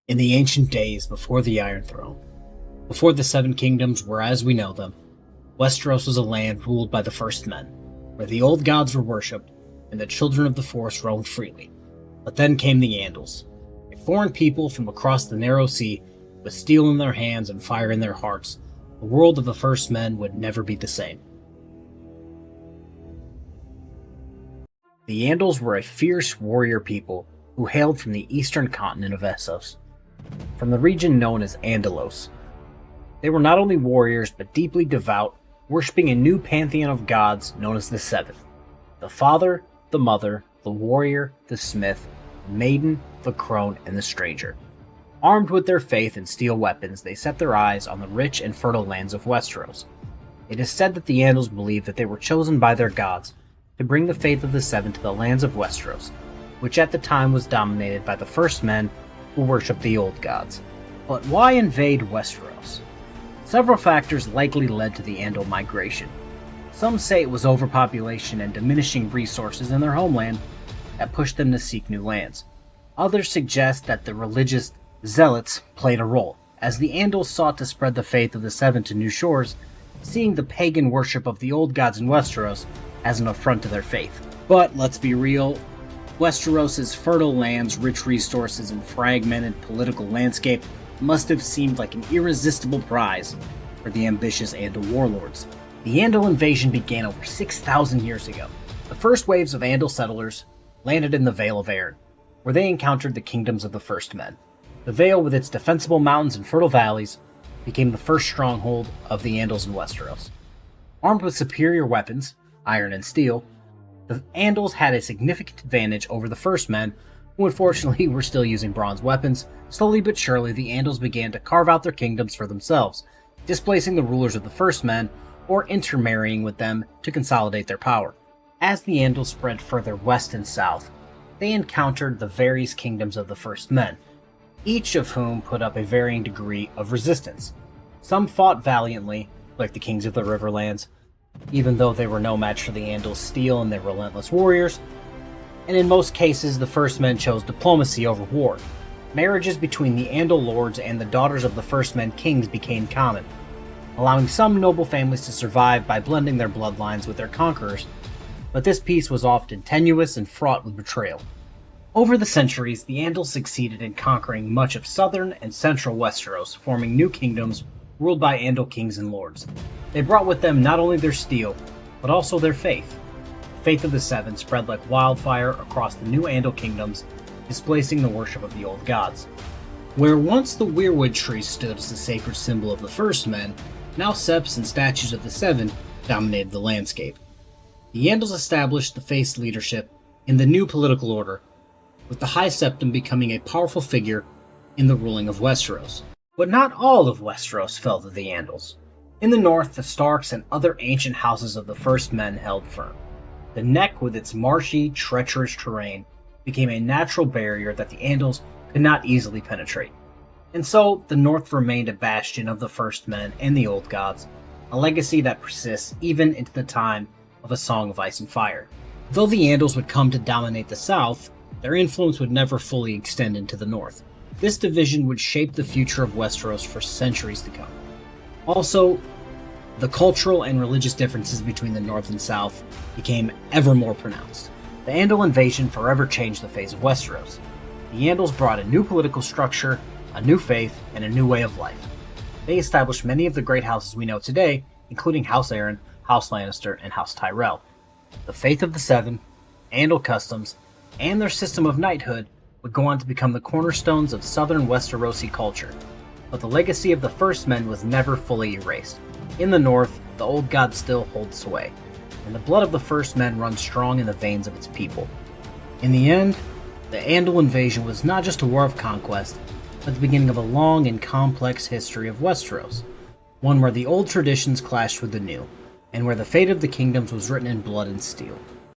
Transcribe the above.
In the ancient days before the Iron Throne, before the Seven Kingdoms were as we know them, Westeros was a land ruled by the First Men, where the old gods were worshipped and the children of the Forest roamed freely. But then came the Andals, a foreign people from across the narrow sea with steel in their hands and fire in their hearts. The world of the First Men would never be the same. The Andals were a fierce warrior people who hailed from the eastern continent of Essos, from the region known as Andalos. They were not only warriors but deeply devout, worshipping a new pantheon of gods known as the Seven: the Father, the Mother, the Warrior, the Smith, the Maiden, the Crone, and the Stranger. Armed with their faith and steel weapons, they set their eyes on the rich and fertile lands of Westeros. It is said that the Andals believed that they were chosen by their gods to bring the faith of the Seven to the lands of Westeros, which at the time was dominated by the First Men who worshipped the old gods. But why invade Westeros? Several factors likely led to the Andal migration. Some say it was overpopulation and diminishing resources in their homeland that pushed them to seek new lands. Others suggest that the religious zealots played a role, as the Andals sought to spread the faith of the Seven to new shores, seeing the pagan worship of the old gods in Westeros as an affront to their faith. But let's be real, Westeros' fertile lands, rich resources, and fragmented political landscape must have seemed like an irresistible prize for the ambitious Andal warlords. The Andal Invasion began over 6,000 years ago. The first waves of Andal settlers landed in the Vale of Arryn, where they encountered the kingdoms of the First Men. The Vale, with its defensible mountains and fertile valleys, became the first stronghold of the Andals in Westeros. Armed with superior weapons, iron and steel, the Andals had a significant advantage over the First Men, who unfortunately were still using bronze weapons. Slowly but surely, the Andals began to carve out their kingdoms for themselves, displacing the rulers of the First Men or intermarrying with them to consolidate their power. As the Andals spread further west and south, they encountered the various kingdoms of the First Men, each of whom put up a varying degree of resistance. Some fought valiantly, like the kings of the Riverlands, even though they were no match for the Andals' steel and their relentless warriors, and in most cases the First Men chose diplomacy over war. Marriages between the Andal lords and the daughters of the First Men kings became common, allowing some noble families to survive by blending their bloodlines with their conquerors, but this peace was often tenuous and fraught with betrayal. Over the centuries, the Andals succeeded in conquering much of southern and central Westeros, forming new kingdoms ruled by Andal kings and lords. They brought with them not only their steel, but also their faith. The faith of the Seven spread like wildfire across the new Andal kingdoms, displacing the worship of the old gods. Where once the weirwood tree stood as the sacred symbol of the First Men, now septs and statues of the Seven dominated the landscape. The Andals established the faith's leadership in the new political order, with the High Septon becoming a powerful figure in the ruling of Westeros. But not all of Westeros fell to the Andals. In the north, the Starks and other ancient houses of the First Men held firm. The Neck, with its marshy, treacherous terrain, became a natural barrier that the Andals could not easily penetrate. And so, the north remained a bastion of the First Men and the Old Gods, a legacy that persists even into the time of A Song of Ice and Fire. Though the Andals would come to dominate the south, their influence would never fully extend into the north. This division would shape the future of Westeros for centuries to come. Also, the cultural and religious differences between the north and south became ever more pronounced. The Andal Invasion forever changed the face of Westeros. The Andals brought a new political structure, a new faith, and a new way of life. They established many of the great houses we know today, including House Arryn, House Lannister, and House Tyrell. The faith of the Seven, Andal customs, and their system of knighthood would go on to become the cornerstones of southern Westerosi culture. But the legacy of the First Men was never fully erased. In the north, the old gods still hold sway, and the blood of the First Men runs strong in the veins of its people. In the end, the Andal Invasion was not just a war of conquest, but the beginning of a long and complex history of Westeros, one where the old traditions clashed with the new, and where the fate of the kingdoms was written in blood and steel.